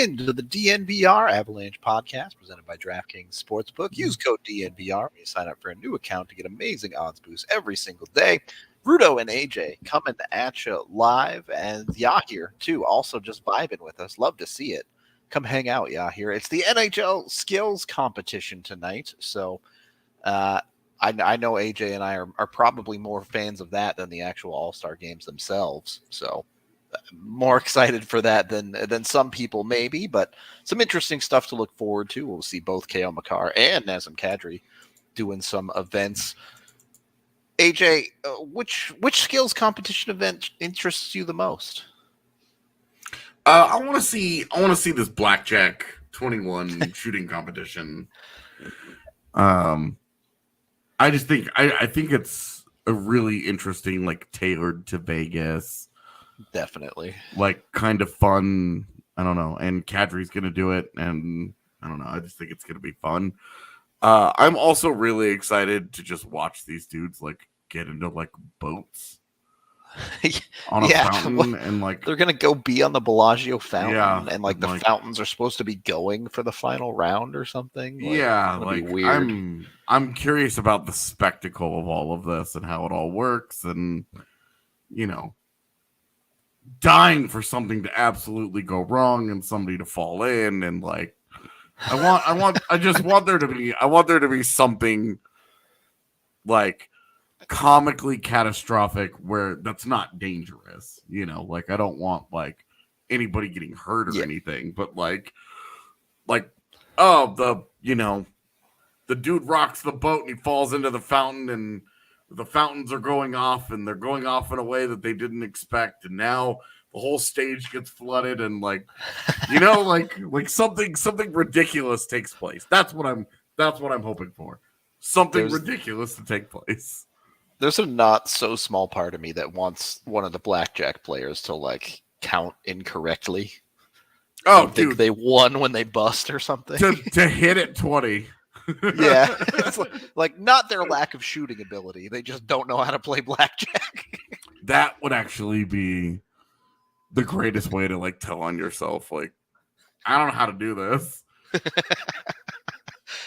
into the DNVR Avalanche podcast presented by DraftKings Sportsbook. Use code DNVR when you sign up for a new account to get amazing odds boosts every single day. Rudo and AJ coming at you live, and Yahir too, also just vibing with us. Love to see it. Come hang out, Yahir. It's the NHL skills competition tonight, so I know AJ and I are probably more fans of that than the actual All-Star games themselves. So more excited for that than some people maybe, but some interesting stuff to look forward to. We'll see both Cale, Makar, and Nazem Kadri doing some events. AJ, which skills competition event interests you the most? I want to see this blackjack 21 shooting competition. I just think I think it's a really interesting, like tailored to Vegas. Definitely. Like kind of fun. I don't know. And Kadri's going to do it. And I don't know. I just think it's going to be fun. I'm also really excited to just watch these dudes like get into like boats on a fountain. And like they're going to go be on the Bellagio fountain. And like the fountains are supposed to be going for the final round or something. Like weird. I'm curious about the spectacle of all of this and how it all works. And, you know, dying for something to absolutely go wrong and somebody to fall in, and like I want there to be something like comically catastrophic where that's not dangerous, you know, like I don't want like anybody getting hurt or anything, but like the dude rocks the boat and he falls into the fountain and the fountains are going off, and they're going off in a way that they didn't expect, and now the whole stage gets flooded, and like, you know, like something ridiculous takes place. That's what I'm hoping for. Something ridiculous to take place. There's a not so small part of me that wants one of the blackjack players to like count incorrectly. Oh, dude, think they won when they bust or something. To hit at 20. Yeah, it's like not their lack of shooting ability. They just don't know how to play blackjack. That would actually be the greatest way to like tell on yourself. Like, I don't know how to do this.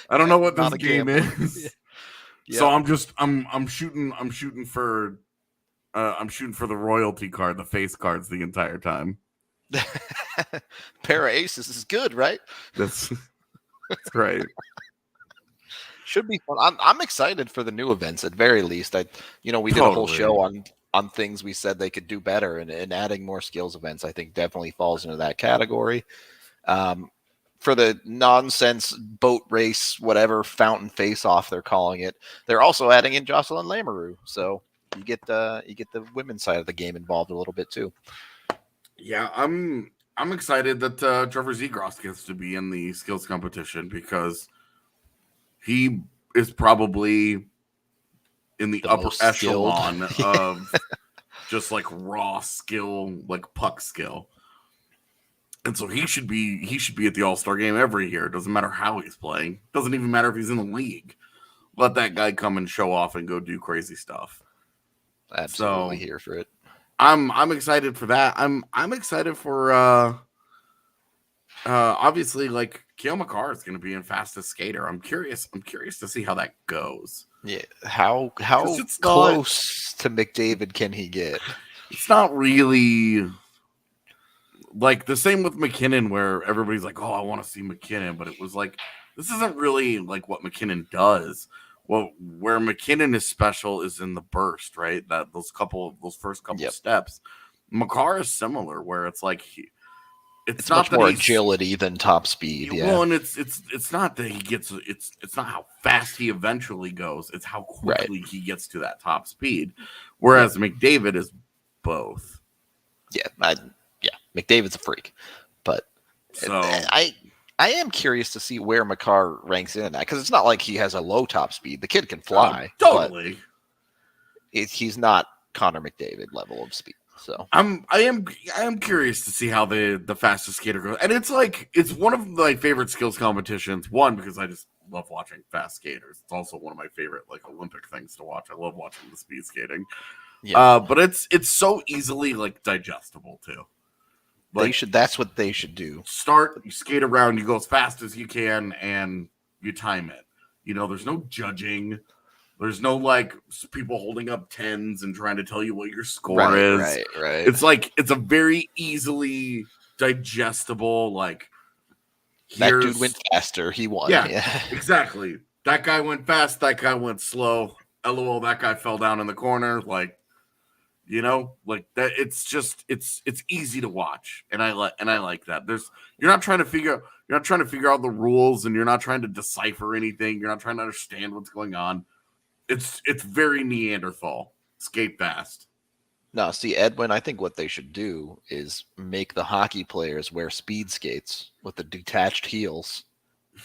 I don't know what this game is. Yeah. So I'm shooting for the royalty card, the face cards the entire time. Pair of aces is good, right? That's great. Should be fun. I'm excited for the new events at very least. We did a whole show on things we said they could do better, and adding more skills events I think definitely falls into that category. For the nonsense boat race, whatever fountain face off they're calling it, they're also adding in Jocelyn Lamoureux. So you get the women's side of the game involved a little bit too. Yeah, I'm excited that Trevor Zegras gets to be in the skills competition because he is probably in the upper echelon of just like raw skill, like puck skill. And so he should be at the All-Star game every year. It doesn't matter how he's playing. Doesn't even matter if he's in the league. Let that guy come and show off and go do crazy stuff. Absolutely here for it. I'm excited for that. I'm excited for obviously like Cale Makar is going to be in fastest skater. I'm curious to see how that goes. Yeah, how close to McDavid can he get? It's not really like the same with McKinnon, where everybody's like, "Oh, I want to see McKinnon," but it was like this isn't really like what McKinnon does. Well, where McKinnon is special is in the burst, right? Those first couple steps. Makar is similar, where it's like it's not much more agility than top speed. Yeah. Well, and it's not that he gets it's not how fast he eventually goes. It's how quickly he gets to that top speed. Whereas McDavid is both. Yeah, McDavid's a freak, but so I am curious to see where Makar ranks in that, because it's not like he has a low top speed. The kid can fly. Totally. He's not Connor McDavid level of speed. So I am curious to see how the fastest skater goes. And it's one of my favorite skills competitions. One, because I just love watching fast skaters. It's also one of my favorite like Olympic things to watch. I love watching the speed skating. Yeah. But it's so easily like digestible too. That's what they should do. Start, you skate around, you go as fast as you can, and you time it. There's no judging. There's no people holding up tens and trying to tell you what your score is. Right. It's a very easily digestible, that dude went faster. He won. Yeah, exactly. That guy went fast. That guy went slow. LOL, that guy fell down in the corner. That. It's easy to watch, and I like that. You're not trying to figure out the rules, and you're not trying to decipher anything. You're not trying to understand what's going on. It's very Neanderthal. Skate fast. No, see, Edwin, I think what they should do is make the hockey players wear speed skates with the detached heels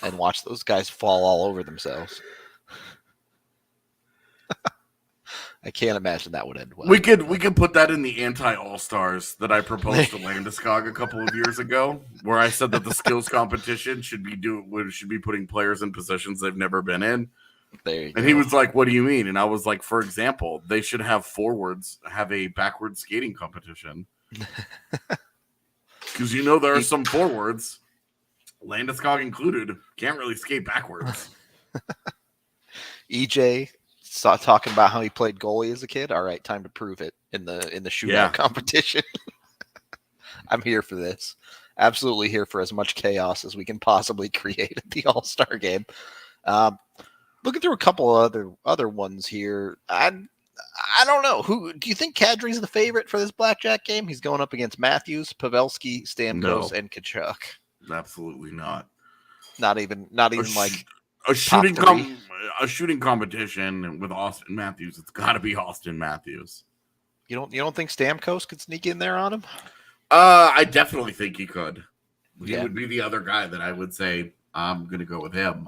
and watch those guys fall all over themselves. I can't imagine that would end well. We could put that in the anti-All-Stars that I proposed to Landeskog a couple of years ago, where I said that the skills competition should be putting players in positions they've never been in. There you go. And he was like, "What do you mean?" And I was like, "For example, they should have forwards have a backward skating competition, because there are some forwards, Landeskog included, can't really skate backwards." EJ talking about how he played goalie as a kid. All right, time to prove it in the shootout competition. I'm here for this. Absolutely here for as much chaos as we can possibly create at the All-Star game. Looking through a couple of other ones here, I don't know. Who do you think Kadri's the favorite for this blackjack game? He's going up against Matthews, Pavelski, Stamkos, and Tkachuk. Absolutely not. Not even like a shooting competition with Austin Matthews. It's got to be Austin Matthews. You don't think Stamkos could sneak in there on him? I definitely think he could. He would be the other guy that I would say I'm going to go with him.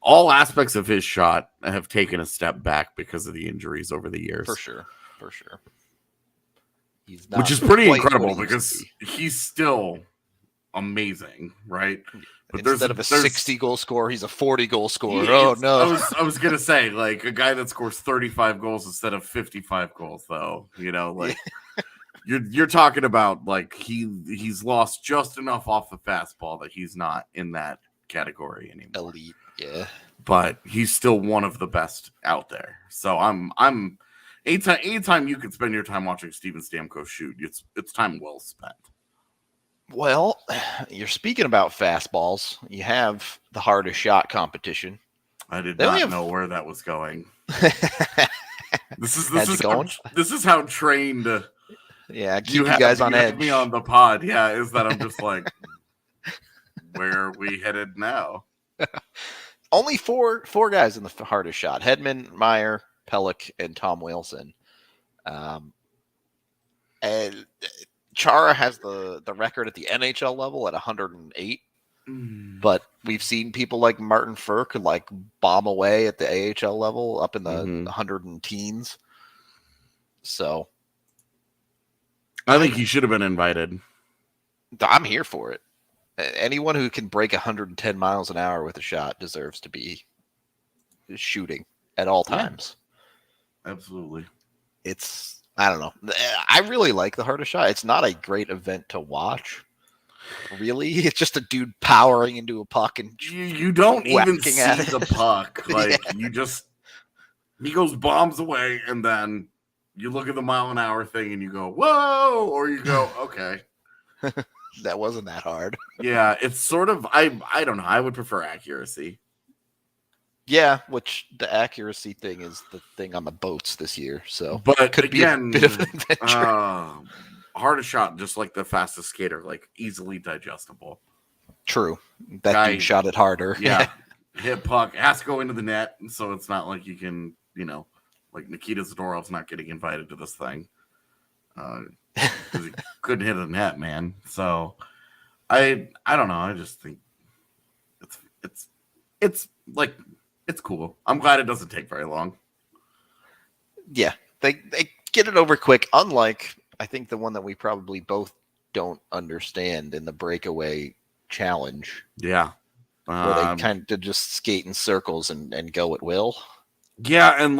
All aspects of his shot have taken a step back because of the injuries over the years. For sure. Which is pretty incredible because he's still amazing, right? But instead of a 60-goal scorer, he's a 40-goal scorer. Oh, no. I was going to say, a guy that scores 35 goals instead of 55 goals, though. You're talking about, he's lost just enough off the fastball that he's not in that category anymore. Elite, yeah. But he's still one of the best out there. So anytime you can spend your time watching Steven Stamkos shoot, it's time well spent. Well, you're speaking about fastballs. You have the hardest shot competition. I did not know where that was going. This is how trained. Yeah, keep you guys on edge. Me on the pod, is that I'm just like, where are we headed now? Only four guys in the hardest shot: Hedman, Meyer, Pelech, and Tom Wilson. And Chara has the record at the NHL level at 108. But we've seen people like Martin Furk bomb away at the AHL level up in the 100 and teens. So I think he should have been invited. I'm here for it. Anyone who can break 110 miles an hour with a shot deserves to be shooting at all times. Yeah, absolutely. I don't know. I really like the hardest shot. It's not a great event to watch. Really, it's just a dude powering into a puck and you don't even see the puck. He goes bombs away, and then you look at the mile an hour thing and you go, whoa, or you go, okay. That wasn't that hard. Yeah, it's sort of I don't know. I would prefer accuracy. Yeah, which the accuracy thing is the thing on the boats this year. So, but it could be a bit of an adventure. Hardest shot, just like the fastest skater, easily digestible. True. That dude shot it harder. Yeah. Hit puck. It has to go into the net. So it's not like you can, Nikita Zadorov's not getting invited to this thing. Because he couldn't hit a net, man. So I don't know. I just think it's cool. I'm glad it doesn't take very long. Yeah. They get it over quick. Unlike, I think, the one that we probably both don't understand in the breakaway challenge. Yeah. Where they kind of just skate in circles and go at will. Yeah, and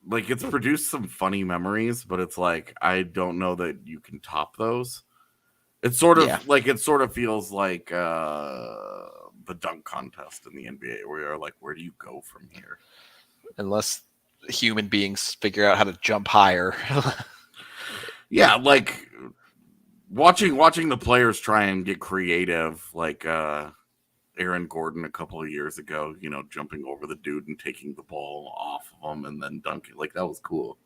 like it's produced some funny memories, but it's like I don't know that you can top those. It's sort Yeah. of like it sort of feels like the dunk contest in the NBA, where you're like, where do you go from here? Unless human beings figure out how to jump higher. Yeah, like watching the players try and get creative, like Aaron Gordon a couple of years ago, you know, jumping over the dude and taking the ball off of him and then dunking, like that was cool.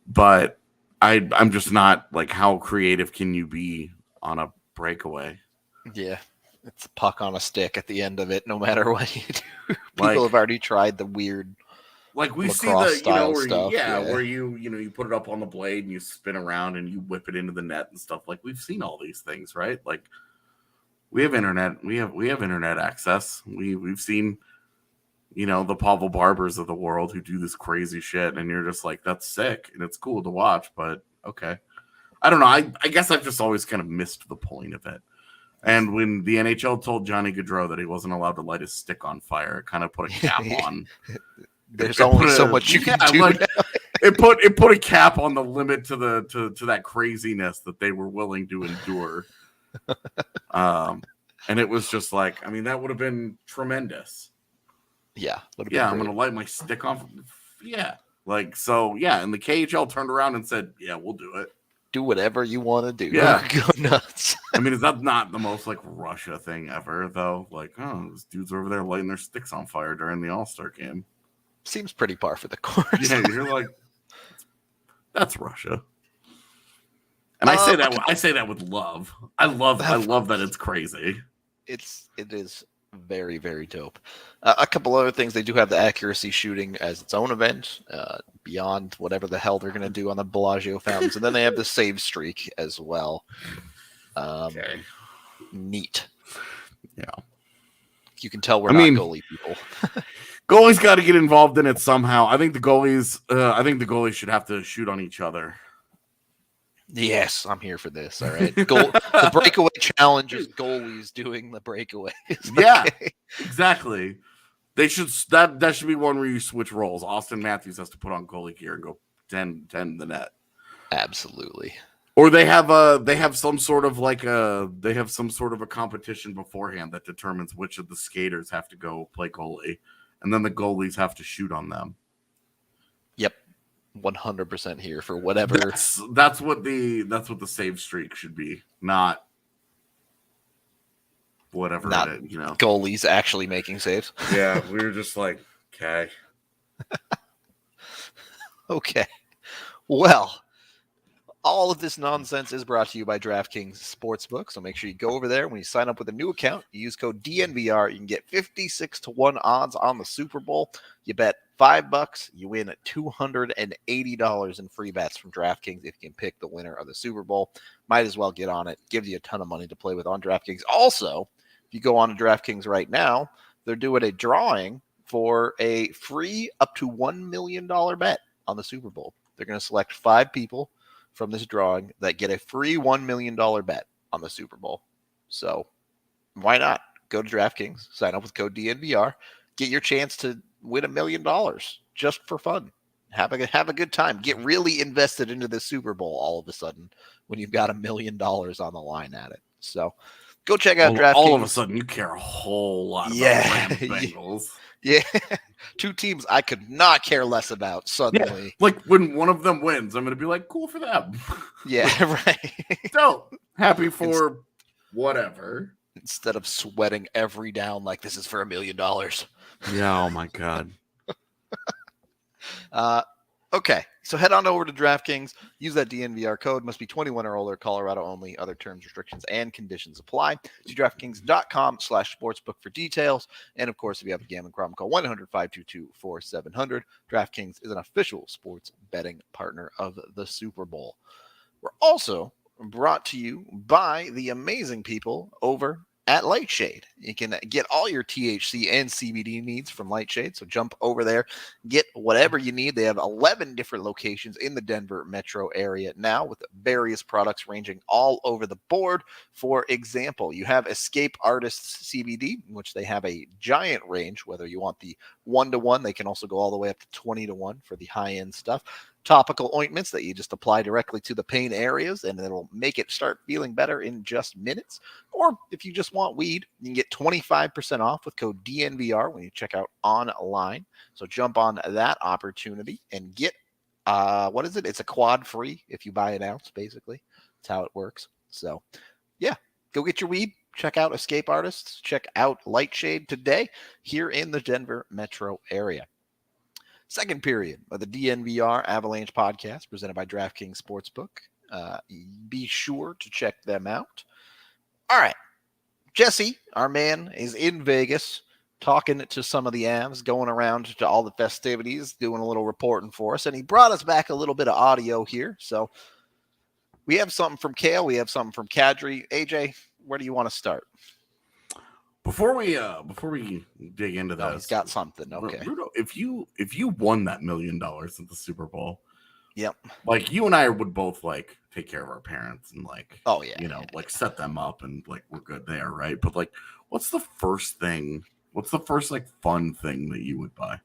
But I'm just not like, how creative can you be on a breakaway? Yeah. It's a puck on a stick at the end of it, no matter what you do. People Like, have already tried the weird like we see lacrosse the, you know, style where stuff. where you put it up on the blade and you spin around and you whip it into the net and stuff. Like we've seen all these things, right? Like we have internet, we have internet access. We've seen, you know, the Pavel Barbers of the world who do this crazy shit, and you're just like, that's sick and it's cool to watch, but okay. I don't know. I guess I've just always kind of missed the point of it. And when the NHL told Johnny Gaudreau that he wasn't allowed to light his stick on fire, it kind of put a cap on. There's only so much you can do. Like, it put a cap on the limit to that craziness that they were willing to endure. And it was just like, I mean, that would have been tremendous. Yeah. Yeah, I'm gonna light my stick off. Yeah. Like, so yeah, and the KHL turned around and said, yeah, we'll do it. Do whatever you want to do. Yeah. Go nuts. I mean, is that not the most like Russia thing ever, though? Like, oh, those dudes are over there lighting their sticks on fire during the All-Star game. Seems pretty par for the course. Yeah, you're like, that's Russia. And I say that with love. I love that it's crazy. It is very, very dope. A couple other things. They do have the accuracy shooting as its own event, beyond whatever the hell they're going to do on the Bellagio fountains. And then they have the save streak as well. Okay. Neat. Yeah. You can tell we're not goalie people. Goalies got to get involved in it somehow. I think the goalies should have to shoot on each other. Yes, I'm here for this. All right. The breakaway challenge is goalies doing the breakaways. Yeah, exactly. They should that should be one where you switch roles. Austin Matthews has to put on goalie gear and go 10 the net. Absolutely. Or they have some sort of a competition beforehand that determines which of the skaters have to go play goalie, and then the goalies have to shoot on them. Yep. 100% here for whatever. That's what the save streak should be, not whatever not it is, you know. Goalies actually making saves. Yeah, we were just like, okay. Okay. Well, all of this nonsense is brought to you by DraftKings Sportsbook. So make sure you go over there. When you sign up with a new account, you use code DNVR. You can get 56-1 odds on the Super Bowl. You bet $5, you win $280 in free bets from DraftKings if you can pick the winner of the Super Bowl. Might as well get on it. Gives you a ton of money to play with on DraftKings. Also, if you go on to DraftKings right now, they're doing a drawing for a free up to $1 million bet on the Super Bowl. They're going to select 5 people from this drawing that get a free $1 million bet on the Super Bowl. So why not go to DraftKings, sign up with code DNVR, get your chance to win $1 million just for fun. Have a good time. Get really invested into the Super Bowl all of a sudden when you've got $1 million on the line at it. So go check out DraftKings. All of a sudden, you care a whole lot about Rams Bengals. Yeah. 2 teams I could not care less about suddenly. Yeah. Like when one of them wins, I'm going to be like, cool for them. Yeah, right. Dope. Happy for whatever. Instead of sweating every down like this is for $1 million. Yeah, oh my God. Okay, so head on over to DraftKings. Use that DNVR code. Must be 21 or older. Colorado only. Other terms, restrictions, and conditions apply. See DraftKings.com/sportsbook for details. And of course, if you have a gambling problem, call 1-800-522-4700. DraftKings is an official sports betting partner of the Super Bowl. We're also brought to you by the amazing people over at Lightshade. You can get all your THC and CBD needs from Lightshade. So jump over there, get whatever you need. They have 11 different locations in the Denver metro area now with various products ranging all over the board. For example, you have Escape Artists CBD, in which they have a giant range, whether you want the 1-to-1, they can also go all the way up to 20-to-1 for the high-end stuff. Topical ointments that you just apply directly to the pain areas, and it'll make it start feeling better in just minutes. Or if you just want weed, you can get 25% off with code DNVR when you check out online. So jump on that opportunity and get, what is it? It's a quad free if you buy an ounce, basically. That's how it works. So, yeah, go get your weed. Check out Escape Artists. Check out Lightshade today here in the Denver metro area. Second period of the DNVR Avalanche podcast presented by DraftKings Sportsbook. Be sure to check them out. All right. Jesse, our man, is in Vegas talking to some of the Avs, going around to all the festivities, doing a little reporting for us. And he brought us back a little bit of audio here. So we have something from Cale. We have something from Kadri. AJ, where do you want to start? Before we dig into this, he's got something. Okay, Rudo, if you won that $1 million at the Super Bowl, yep, like you and I would both like take care of our parents and like, oh yeah, like set them up and like we're good there, right? But like, what's the first like fun thing that you would buy?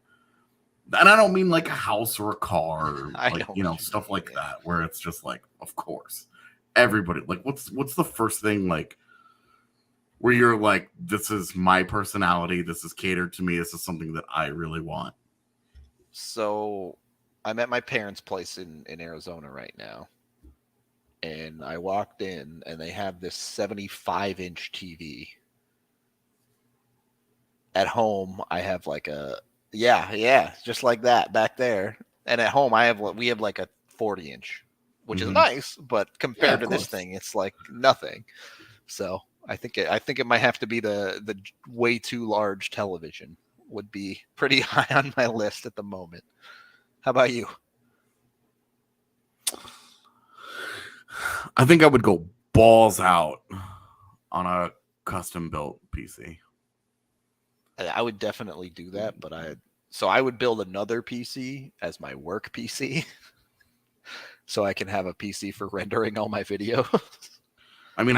And I don't mean like a house or a car, or like stuff like that, where it's just like, of course, everybody like, what's the first thing like? Where you're like, this is my personality, this is catered to me, this is something that I really want. So I'm at my parents' place in Arizona right now. And I walked in and they have this 75-inch TV. At home, I have like a, just like that back there. And at home, we have like a 40-inch, which is nice, but compared to this thing, it's like nothing. So I think it might have to be the way too large television would be pretty high on my list at the moment. How about you? I think I would go balls out on a custom built PC. I would definitely do that, but I would build another PC as my work PC so I can have a PC for rendering all my videos. I mean,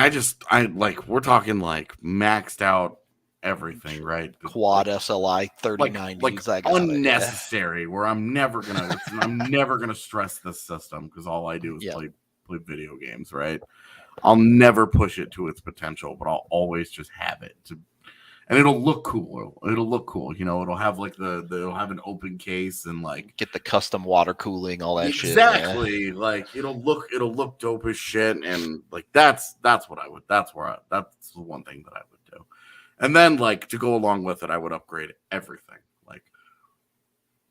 we're talking like maxed out everything, right? Quad SLI 3990s. Like unnecessary. Where I'm never gonna stress this system because all I do is play video games, right? I'll never push it to its potential, but I'll always just have it and it'll look cool. It'll have like it'll have an open case and like get the custom water cooling, all that shit. Exactly. Like it'll look dope as shit. And like that's the one thing that I would do. And then like to go along with it, I would upgrade everything.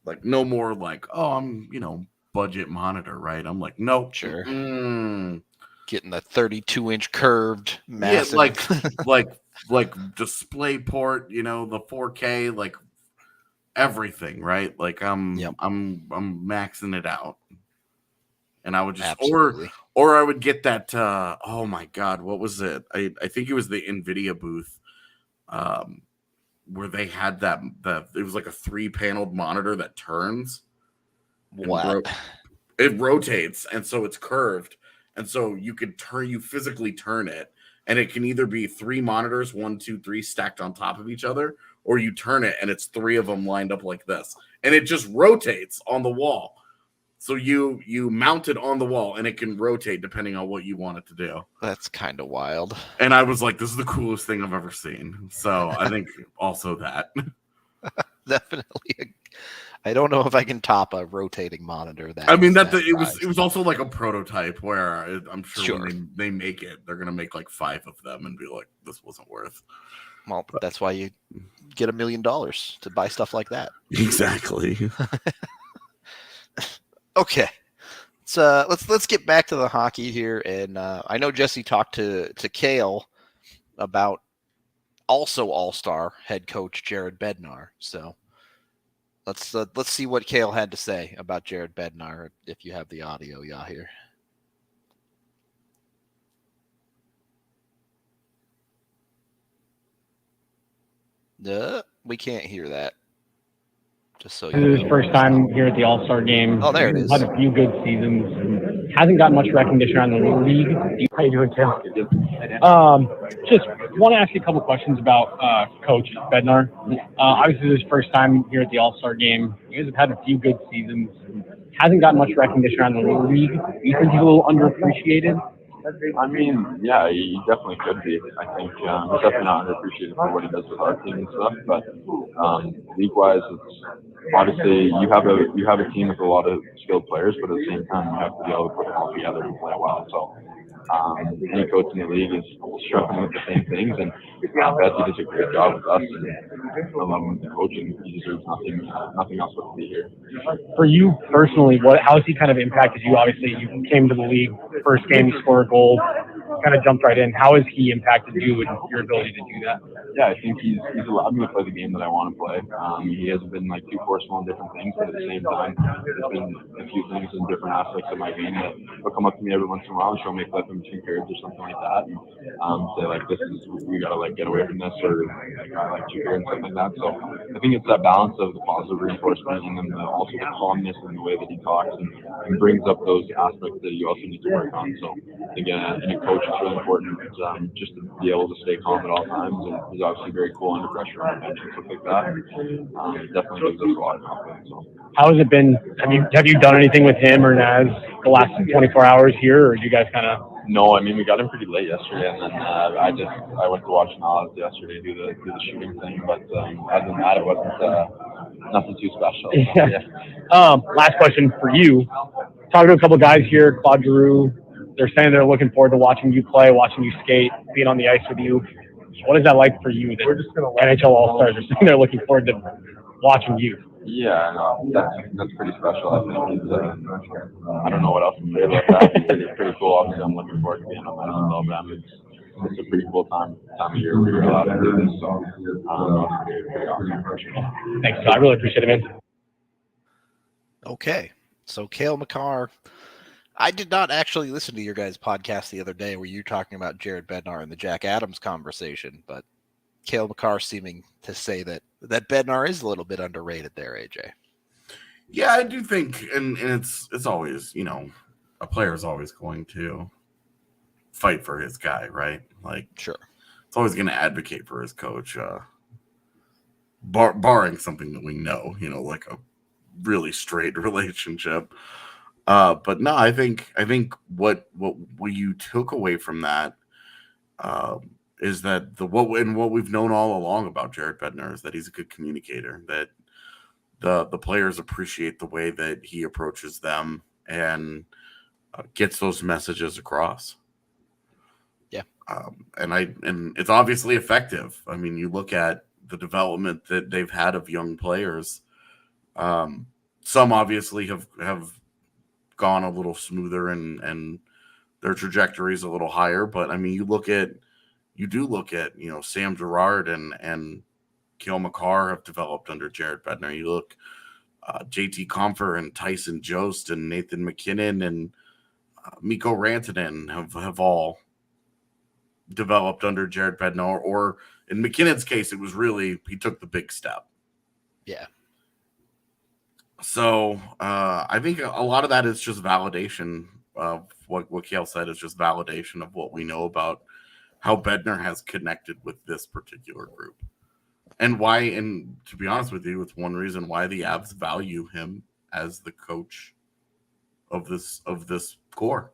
Like no more like, oh, I'm budget monitor, right? I'm like, nope. Sure. Getting the 32-inch curved massive. Yeah, like display port, the 4K, like everything, right? Like I'm maxing it out. And I would just or I would get that oh my god, what was it? I think it was the Nvidia booth where they had it was like a 3-paneled monitor that turns. What? It rotates, and so it's curved. And so you physically turn it, and it can either be 3 monitors, 1, 2, 3 stacked on top of each other, or you turn it and it's 3 of them lined up like this. And it just rotates on the wall. So you mount it on the wall and it can rotate depending on what you want it to do. That's kind of wild. And I was like, this is the coolest thing I've ever seen. So I think also that. Definitely. I don't know if I can top a rotating monitor. It was also like a prototype where I'm sure when they make it, they're gonna make like 5 of them and be like, this wasn't worth. Well, that's why you get $1 million to buy stuff like that. Exactly. Okay, so let's get back to the hockey here, and I know Jesse talked to Cale about also All-Star head coach Jared Bednar. So let's see what Cale had to say about Jared Bednar. If you have the audio, here. We can't hear that. Just so This you is know. his first time here at the All-Star game. Oh, there it He's is. had a few good seasons. Hasn't gotten much recognition around the league. How you doing, Cale? Just want to ask you a couple questions about Coach Bednar. Obviously, this is his first time here at the All-Star game. You guys have had a few good seasons. Hasn't gotten much recognition around the league. Do you think he's a little underappreciated? I mean, yeah, he definitely could be. I think he's definitely not underappreciated for what he does with our team and stuff. But league-wise, it's obviously you have a team with a lot of skilled players, but at the same time, you have to be able to put them all together and play well. So any coach in the league is struggling with the same things, and Betsy does a great job with us. And I love him with the coaching. He deserves nothing else but to be here. For you personally, how has he kind of impacted you? Obviously, you came to the league, first game you score a goal, kind of jumped right in. How has he impacted you and your ability to do that? Yeah, I think he's allowed me to play the game that I want to play. He hasn't been like too forceful in different things, but at the same time, there's been a few things in different aspects of my game that will come up to me every once in a while and show me a clip in between periods or something like that, and say like, we gotta like get away from this, or like I like you here and stuff like that. So I think it's that balance of the positive reinforcement and then also the calmness in the way that he talks and brings up those aspects that you also need to work on. So again, in a coach, it's really important just to be able to stay calm at all times, and he's obviously very cool under pressure on the bench and stuff like that. Definitely gives us a lot of confidence. So. How has it been? Have you done anything with him or Naz the last 24 hours here, or do you guys kind of? No, I mean we got him pretty late yesterday, and then I went to watch Naz yesterday do the shooting thing, but other than that, it wasn't nothing too special. Yeah. Last question for you. Talking to a couple of guys here, Claude Giroux. They're saying they're looking forward to watching you play, watching you skate, being on the ice with you. What is that like for you? That NHL All-Stars are saying they're looking forward to watching you. Yeah, no, that's pretty special. I think I don't know what else to say about that. It's pretty cool. Obviously, I'm looking forward to being on that level. It's a pretty cool time of year where you're allowed to do this. So, pretty awesome. Thanks. I really appreciate it, man. Okay, so Cale Makar. I did not actually listen to your guys' podcast the other day where you were talking about Jared Bednar and the Jack Adams conversation, but Cale Makar seeming to say that Bednar is a little bit underrated there, AJ. Yeah, I do think, and it's always, a player is always going to fight for his guy, right? Like, sure, it's always going to advocate for his coach, barring something that we know, like a really straight relationship. But no, I think what you took away from that is that what we've known all along about Jared Bednar is that he's a good communicator, that the players appreciate the way that he approaches them and gets those messages across. Yeah. And it's obviously effective. I mean, you look at the development that they've had of young players. Some obviously have gone a little smoother and their trajectory is a little higher. But I mean, you do look at Sam Girard and Cale Makar have developed under Jared Bednar. You look JT Compher and Tyson Jost and Nathan McKinnon and Mikko Rantanen have all developed under Jared Bednar. Or in McKinnon's case, it was really he took the big step. Yeah. So I think a lot of that is just validation of what Cale said is just validation of what we know about how Bednar has connected with this particular group. And why, and to be honest with you, it's one reason why the Avs value him as the coach of this core.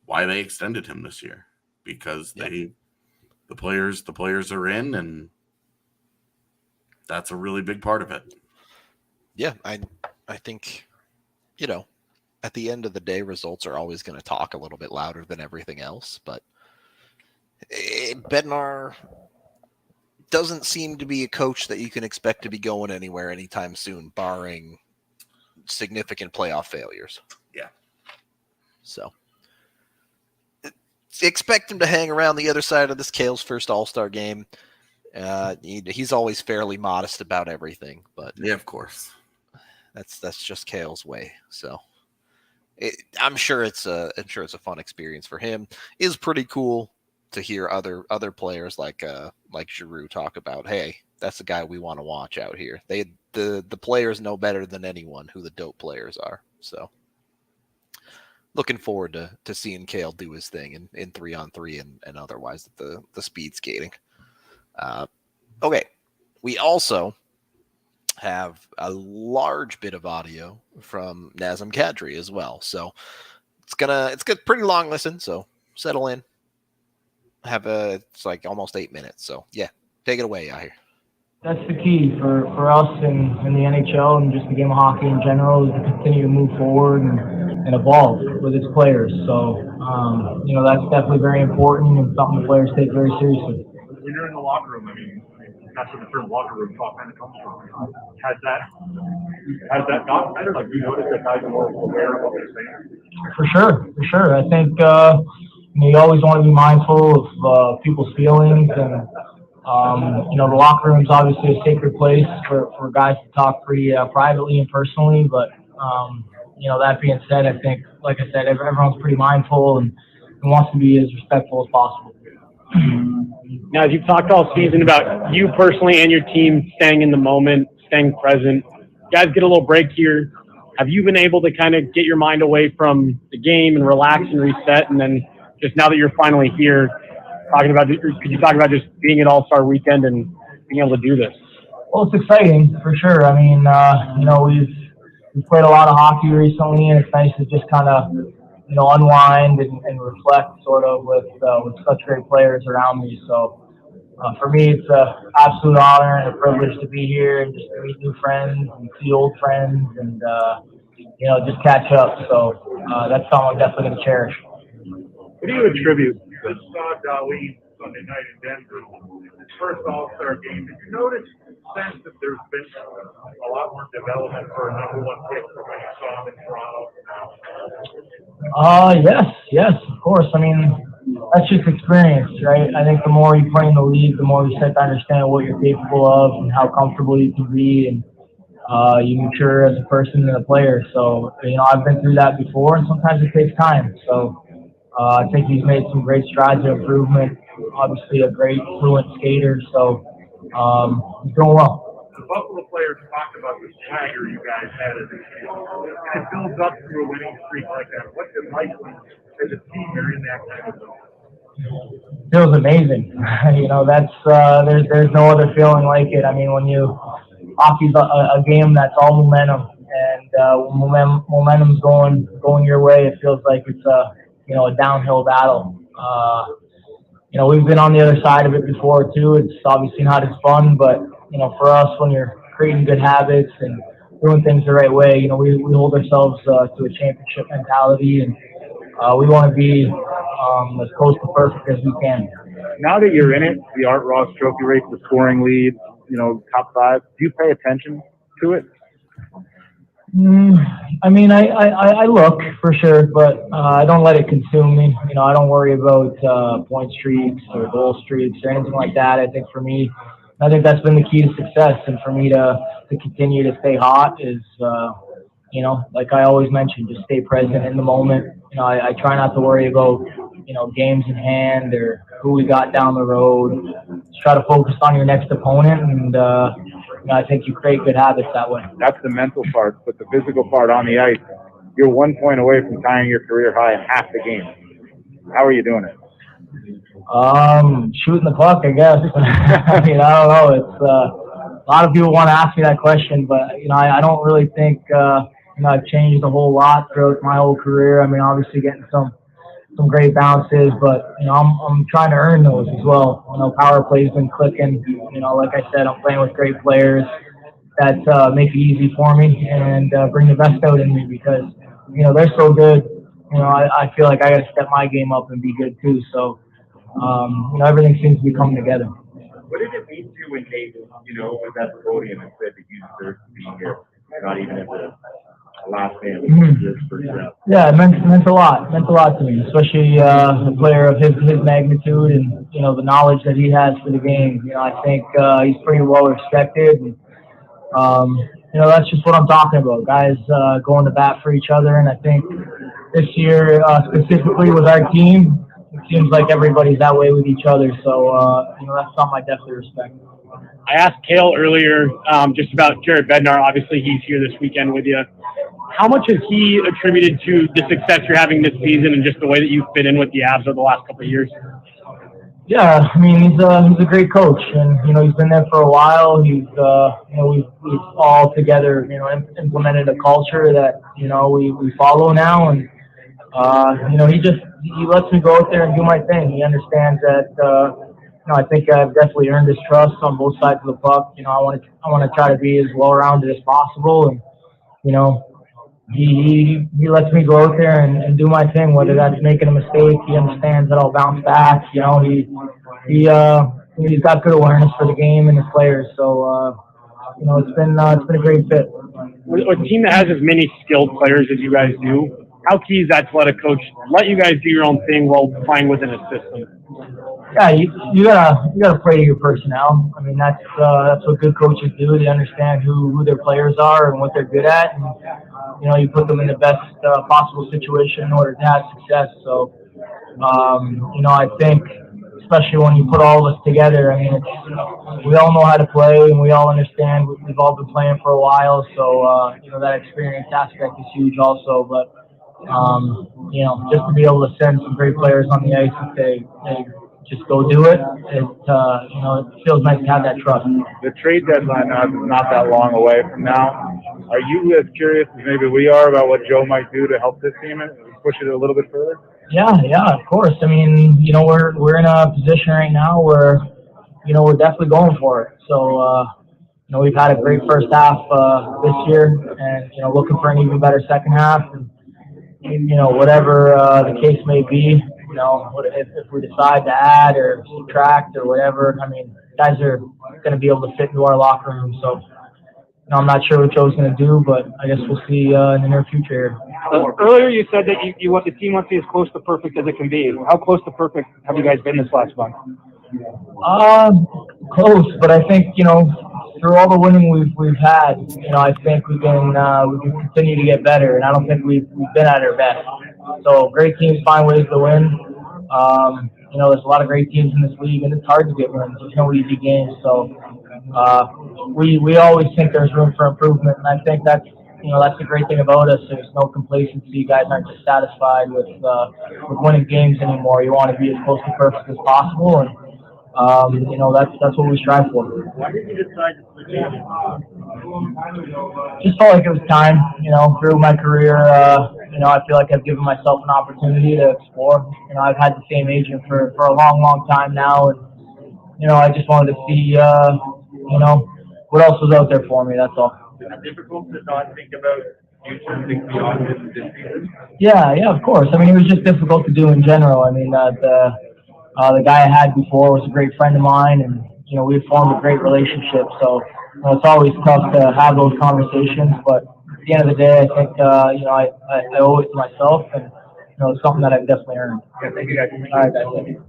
Why they extended him this year. Because the players are in, and that's a really big part of it. Yeah, I think, at the end of the day, results are always going to talk a little bit louder than everything else. But Bednar doesn't seem to be a coach that you can expect to be going anywhere anytime soon, barring significant playoff failures. Yeah. So expect him to hang around the other side of this Cale's first All-Star game. He's always fairly modest about everything, but yeah, of course. That's just Cale's way. So I'm sure it's a fun experience for him. Is pretty cool. to hear other players like Giroux talk about, hey, that's the guy we want to watch out here. The players know better than anyone who the dope players are. So looking forward to seeing Cale do his thing in 3-on-3 and otherwise the speed skating. Okay, we also have a large bit of audio from Nazem Kadri as well. So it's gonna pretty long listen. So settle in. It's like almost 8 minutes. So yeah, take it away out here. That's the key for us in the NHL and just the game of hockey in general, is to continue to move forward and evolve with its players. So, that's definitely very important and something the players take very seriously. When you're in the locker room, that's where the term locker room talk kind of comes from. Has that gotten better? Like, do you notice that guys are more aware of what they're saying? For sure. I think you always want to be mindful of people's feelings, and the locker room is obviously a sacred place for guys to talk pretty privately and personally. But that being said, I think, like I said, everyone's pretty mindful and wants to be as respectful as possible. Now, as you've talked all season about you personally and your team staying in the moment, staying present, you guys get a little break here. Have you been able to kind of get your mind away from the game and relax and reset? And then just now that you're finally here, could you talk about just being at All-Star Weekend and being able to do this? Well, it's exciting for sure. I mean, we've played a lot of hockey recently, and it's nice to just kind of unwind and reflect sort of with such great players around me. So for me, it's an absolute honor and a privilege to be here and just to meet new friends and see old friends and just catch up. So that's something I'm definitely going to cherish. What do you attribute? You just saw Dali Sunday night in Denver, his first All-Star game. Did you sense that there's been a lot more development for a number one pick from when you saw him in Toronto? Yes, of course. I mean, that's just experience, right? I think the more you play in the league, the more you start to understand what you're capable of and how comfortable you can be, and you mature as a person and a player. So, I've been through that before, and sometimes it takes time. So I think he's made some great strides of improvement. Obviously, a great, fluent skater. So he's doing well. The Buffalo players talked about the swagger you guys had as a team. And it builds up through a winning streak like that. What's it like when, as a team, you're in that kind of zone? Feels amazing. That's there's no other feeling like it. I mean, when hockey's a game that's all momentum, and when momentum's going your way, it feels like it's a downhill battle. We've been on the other side of it before too. It's obviously not as fun, but for us, when you're creating good habits and doing things the right way, we hold ourselves to a championship mentality, and we want to be as close to perfect as we can. Now that you're in it, the Art Ross Trophy race, the scoring lead, top five, do you pay attention to it? I mean, I look for sure, but I don't let it consume me. I don't worry about point streaks or goal streaks or anything like that. I think for me, that's been the key to success, and for me to continue to stay hot is, like I always mention, just stay present in the moment. I try not to worry about games in hand or who we got down the road. Just try to focus on your next opponent, and I think you create good habits that way. That's the mental part, but the physical part on the ice, you're 1 point away from tying your career high in half the game. How are you doing it? Shooting the puck, I guess. I don't know. It's a lot of people want to ask me that question, but I don't really think I've changed a whole lot throughout my whole career. I mean, obviously getting some great bounces, but I'm trying to earn those as well. Power play's been clicking. Like I said, I'm playing with great players that make it easy for me and bring the best out in me because they're so good. I feel like I got to step my game up and be good too. So everything seems to be coming together. What did it mean to you when Nate, was at the podium and said that you deserve to be here, not even at the last game? Yeah, it meant a lot. It meant a lot to me, especially a player of his magnitude and the knowledge that he has for the game. I think he's pretty well respected. And, that's just what I'm talking about. Guys going to bat for each other, and I think this year specifically with our team, seems like everybody's that way with each other. So, that's something I definitely respect. I asked Cale earlier just about Jared Bednar. Obviously, he's here this weekend with you. How much has he attributed to the success you're having this season and just the way that you fit in with the Avs over the last couple of years? Yeah, I mean, he's a great coach, and he's been there for a while. He's we've all together implemented a culture that we follow now, and he lets me go out there and do my thing. He understands that I think I've definitely earned his trust on both sides of the puck. I want to try to be as well rounded as possible, and he lets me go out there and do my thing, whether that's making a mistake. He understands that I'll bounce back. He's got good awareness for the game and his players. So it's been a great fit. With a team that has as many skilled players as you guys do, how key is that to let a coach let you guys do your own thing while playing within a system? Yeah, you gotta play to your personnel. I mean, that's what good coaches do. They understand who their players are and what they're good at, and you put them in the best possible situation in order to have success. So, I think especially when you put all of us together, I mean, we all know how to play and we all understand. We've all been playing for a while, so that experience aspect is huge also. But just to be able to send some great players on the ice and say, hey, just go do it. It feels nice to have that trust. The trade deadline is not that long away from now. Are you as curious as maybe we are about what Joe might do to help this team and push it a little bit further? Yeah, of course. I mean, we're in a position right now where, we're definitely going for it. So, we've had a great first half this year, and looking for an even better second half. And whatever the case may be, if we decide to add or subtract or whatever, I mean, guys are going to be able to fit into our locker room. So, I'm not sure what Joe's going to do, but I guess we'll see in the near future. Earlier, you said that you want the team wants to be as close to perfect as it can be. How close to perfect have you guys been this last month? Close, but I think through all the winning we've had, I think we can continue to get better, and I don't think we've been at our best. So great teams find ways to win. There's a lot of great teams in this league, and it's hard to get wins. There's no easy games, so we always think there's room for improvement, and I think that's the great thing about us. There's no complacency. You guys aren't just satisfied with winning games anymore. You want to be as close to perfect as possible, and that's what we strive for. Why did you decide to switch in? Just felt like it was time. Through my career, I feel like I've given myself an opportunity to explore. I've had the same agent for a long, long time now, and I just wanted to see what else was out there for me. That's all. Is it difficult to not think about future things beyond this season? Yeah, of course. I mean, it was just difficult to do in general. I mean, the guy I had before was a great friend of mine, and we had formed a great relationship. So it's always tough to have those conversations, but at the end of the day, I think I owe it to myself, and it's something that I've definitely earned. Yeah, thank you guys. All right, guys. Thank you.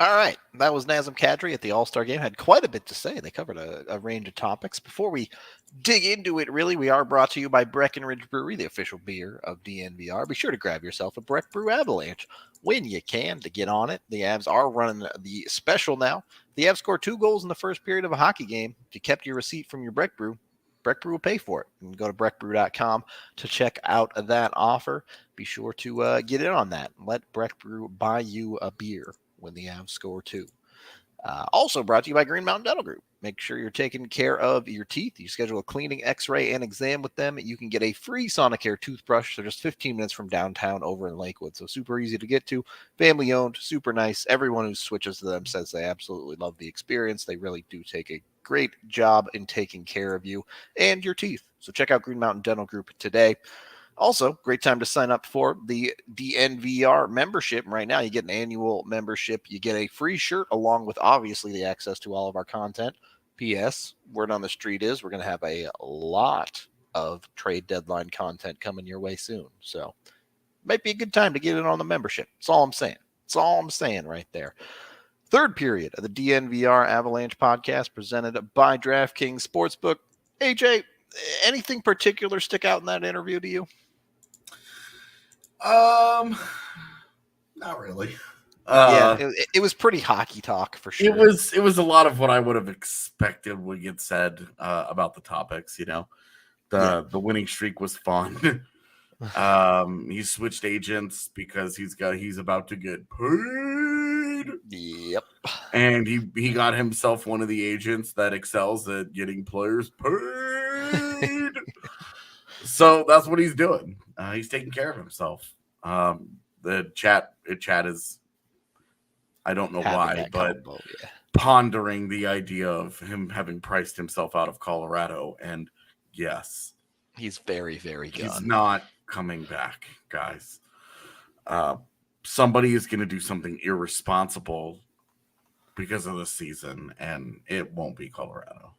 All right, that was Nazem Kadri at the All-Star game. Had quite a bit to say. They covered a range of topics. Before we dig into it, really, we are brought to you by Breckenridge Brewery, the official beer of DNVR. Be sure to grab yourself a Breck Brew Avalanche when you can to get on it. The Avs are running the special now. The Avs scored 2 goals in the first period of a hockey game. If you kept your receipt from your Breck Brew will pay for it. You can go to breckbrew.com to check out that offer. Be sure to get in on that. Let Breck Brew buy you a beer when the Avs score 2. Also brought to you by Green Mountain Dental Group. Make sure you're taking care of your teeth. You schedule a cleaning, x-ray, and exam with them. You can get a free Sonicare toothbrush. They're just 15 minutes from downtown over in Lakewood. So super easy to get to. Family owned, super nice. Everyone who switches to them says they absolutely love the experience. They really do take a great job in taking care of you and your teeth. So check out Green Mountain Dental Group today. Also, great time to sign up for the DNVR membership. Right now, you get an annual membership. You get a free shirt along with, obviously, the access to all of our content. P.S. Word on the street is we're going to have a lot of trade deadline content coming your way soon. So, might be a good time to get in on the membership. That's all I'm saying. That's all I'm saying right there. Third period of the DNVR Avalanche podcast presented by DraftKings Sportsbook. AJ, anything particular stick out in that interview to you? Not really. It was pretty hockey talk for sure. It was a lot of what I would have expected would get said about the topics. The winning streak was fun. He switched agents because he's about to get paid. Yep. And he got himself one of the agents that excels at getting players paid. So that's what he's doing. He's taking care of himself. The chat is, I don't know why, but pondering the idea of him having priced himself out of Colorado. And yes, he's very, very good. He's not coming back, guys. Somebody is going to do something irresponsible because of the season, and it won't be Colorado.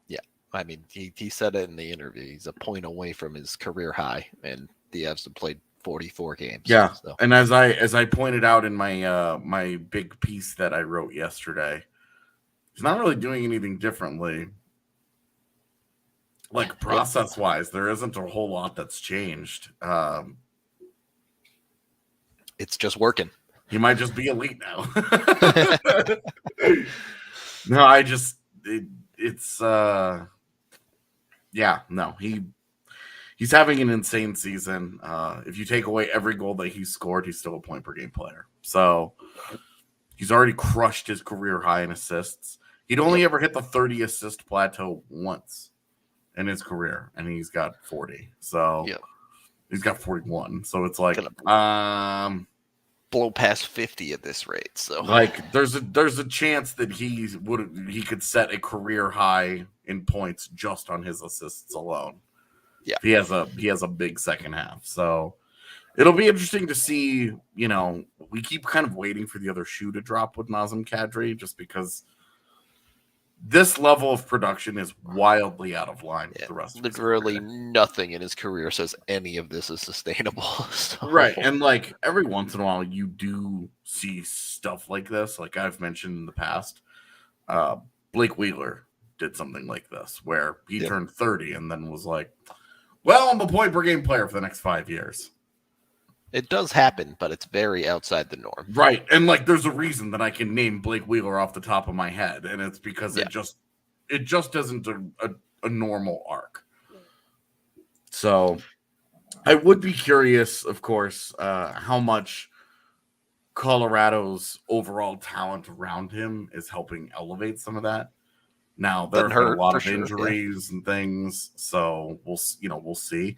Yeah. I mean, he said it in the interview. He's a point away from his career high, and the Avs have played 44 games. Yeah, so. And as I pointed out in my my big piece that I wrote yesterday, he's not really doing anything differently. Like process-wise, there isn't a whole lot that's changed. It's just working. He might just be elite now. No, he's having an insane season. If you take away every goal that he's scored, he's still a point per game player. So he's already crushed his career high in assists. He'd only ever hit the 30 assist plateau once in his career, and he's got 40. So he's got 41. So it's like blow past 50 at this rate. So like there's a chance that he could set a career high in points just on his assists alone. Yeah. He has a big second half. So it'll be interesting to see, we keep kind of waiting for the other shoe to drop with Nazem Kadri just because this level of production is wildly out of line with the rest of literally nothing in his career says any of this is sustainable. So. Right. And like every once in a while you do see stuff like this. Like I've mentioned in the past, Blake Wheeler did something like this where he turned 30 and then was like, well, I'm a point per game player for the next 5 years. It does happen, but it's very outside the norm. Right. And like there's a reason that I can name Blake Wheeler off the top of my head, and it's because it just isn't a normal arc. So I would be curious, of course, how much Colorado's overall talent around him is helping elevate some of that. Now there have been a lot of injuries and things, so we'll see.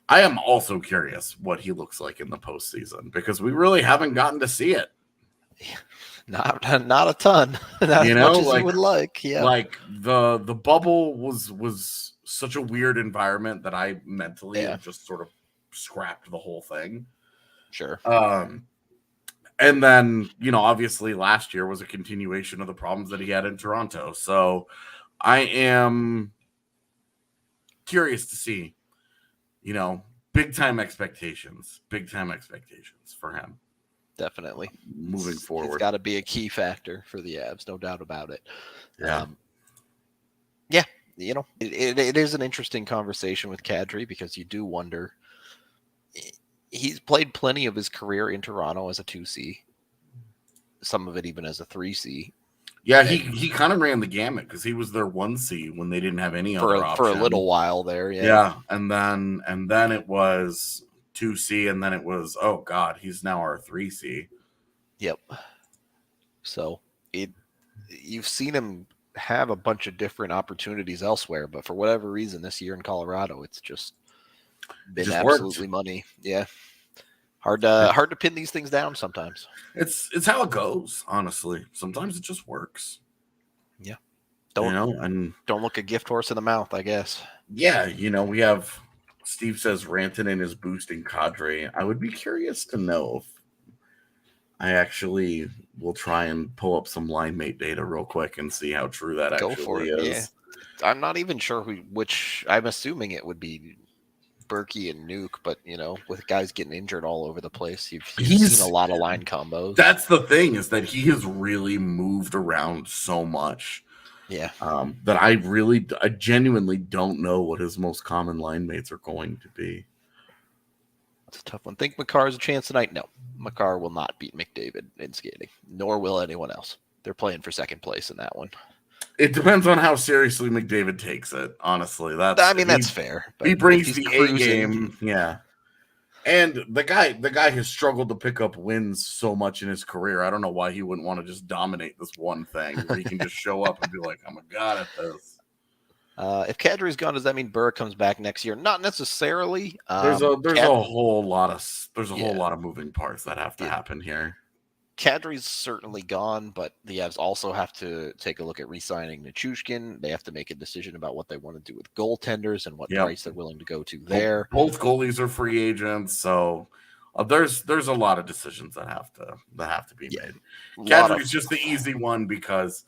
I am also curious what he looks like in the postseason because we really haven't gotten to see it. Not a ton. Not as much as you would like. Yeah. Like the bubble was such a weird environment that I mentally just sort of scrapped the whole thing. Sure. And then, obviously last year was a continuation of the problems that he had in Toronto. So I am curious to see, big time expectations for him. Definitely. Moving forward. It's got to be a key factor for the Avs, no doubt about it. Yeah. It is an interesting conversation with Kadri because you do wonder. He's played plenty of his career in Toronto as a 2C, some of it even as a 3C. Yeah, he kind of ran the gamut because he was their 1C when they didn't have any other option. For a little while there, yeah. And then it was 2C, and then it was, oh God, he's now our 3C. Yep. So you've seen him have a bunch of different opportunities elsewhere, but for whatever reason this year in Colorado, it's just been absolutely money. Yeah. Hard to pin these things down sometimes. It's how it goes, honestly. Sometimes it just works. Yeah. And don't look a gift horse in the mouth, I guess. Yeah, we have Steve says Rantanen is boosting Kadri. I would be curious to know if I actually will try and pull up some line mate data real quick and see how true that actually is. Yeah. I'm not even sure which I'm assuming it would be Berkey and Nuke, but with guys getting injured all over the place, you've seen a lot of line combos. That's the thing, is that he has really moved around so much. Yeah. That I genuinely don't know what his most common line mates are going to be. It's a tough one. Think Makar has a chance tonight? No. Makar will not beat McDavid in skating, nor will anyone else. They're playing for second place in that one. It depends on how seriously McDavid takes it, honestly. That's fair. He But brings if he's the A cruising, game, yeah. And the guy has struggled to pick up wins so much in his career. I don't know why he wouldn't want to just dominate this one thing where he can just show up and be like, I'm a god at this. If Kadri's gone, does that mean Burr comes back next year? Not necessarily. There's a whole lot of moving parts that have to happen here. Kadri's certainly gone, but the Avs also have to take a look at re-signing Nichushkin. They have to make a decision about what they want to do with goaltenders and what price they're willing to go to there. Both goalies are free agents, so there's a lot of decisions that have to be made. Kadri's just the easy one because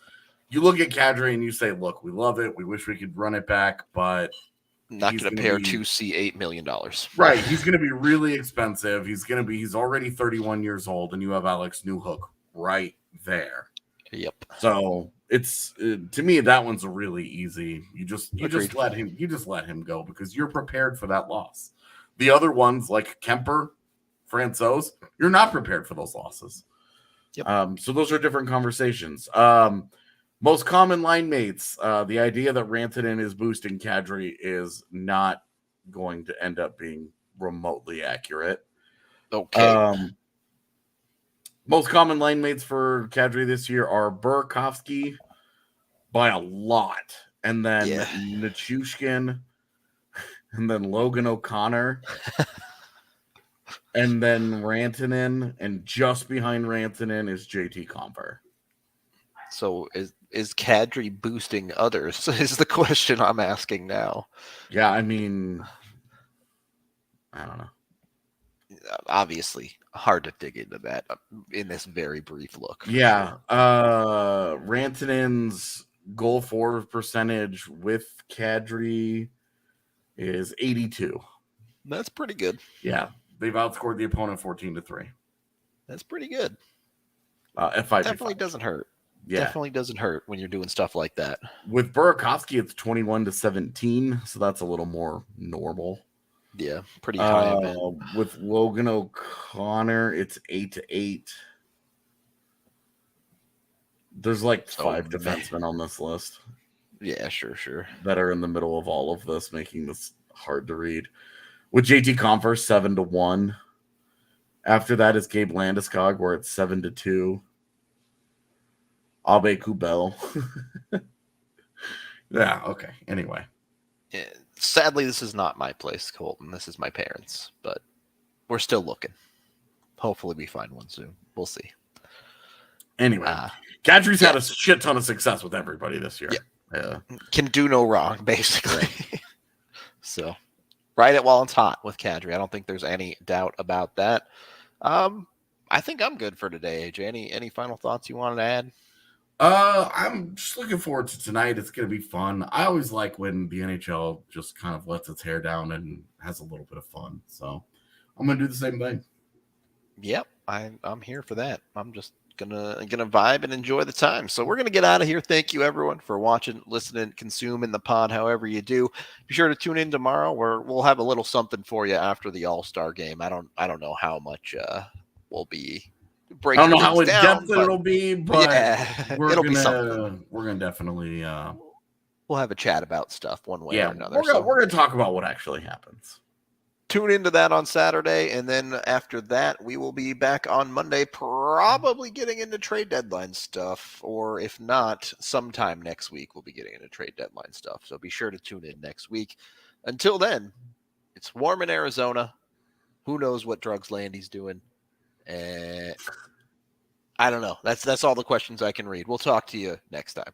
you look at Kadri and you say, look, we love it. We wish we could run it back, but not going to pay our 2C $8 million. Right. He's going to be really expensive. He's already 31 years old, and you have Alex Newhook right there. Yep. So it's to me, that one's a really easy. You just let him go because you're prepared for that loss. The other ones like Kemper, Francouz, you're not prepared for those losses. Yep. So those are different conversations. Most common line mates, the idea that Rantanen is boosting Kadri is not going to end up being remotely accurate. Okay. Most common line mates for Kadri this year are Burakovsky by a lot, and then Nichushkin, and then Logan O'Connor, and then Rantanen, and just behind Rantanen is JT Compher. So is Kadri boosting others is the question I'm asking now. Yeah, I mean, I don't know. Obviously, hard to dig into that in this very brief look. Yeah. Rantanen's goal for percentage with Kadri is 82. That's pretty good. Yeah. They've outscored the opponent 14-3. That's pretty good. F5 definitely doesn't hurt. Yeah. Definitely doesn't hurt when you're doing stuff like that. With Burakovsky, it's 21-17, so that's a little more normal. Yeah, pretty high. With Logan O'Connor, it's 8-8. There's like 5 defensemen on this list. Yeah, sure. That are in the middle of all of this, making this hard to read. With JT Compher, 7-1. After that is Gabe Landeskog, where it's 7-2. Abe Kubel. Yeah, okay. Anyway. Yeah, sadly, this is not my place, Colton. This is my parents', but we're still looking. Hopefully we find one soon. We'll see. Anyway, Kadri's had a shit ton of success with everybody this year. Yeah. Can do no wrong, basically. So, ride it while it's hot with Kadri. I don't think there's any doubt about that. I think I'm good for today, AJ. Any final thoughts you wanted to add? I'm just looking forward to tonight. It's going to be fun. I always like when the NHL just kind of lets its hair down and has a little bit of fun. So I'm going to do the same thing. Yep, I'm here for that. I'm just gonna vibe and enjoy the time. So we're gonna get out of here. Thank you everyone for watching, listening, consuming the pod. However you do, be sure to tune in tomorrow where we'll have a little something for you after the All-Star game. I don't know how much we'll be. I don't know how in depth it'll be, but it'll be something. We're gonna definitely we'll have a chat about stuff one way or another. We're gonna talk about what actually happens. Tune into that on Saturday, and then after that, we will be back on Monday, probably getting into trade deadline stuff, or if not, sometime next week we'll be getting into trade deadline stuff. So be sure to tune in next week. Until then, it's warm in Arizona. Who knows what drugs Landy's doing? I don't know. That's all the questions I can read. We'll talk to you next time.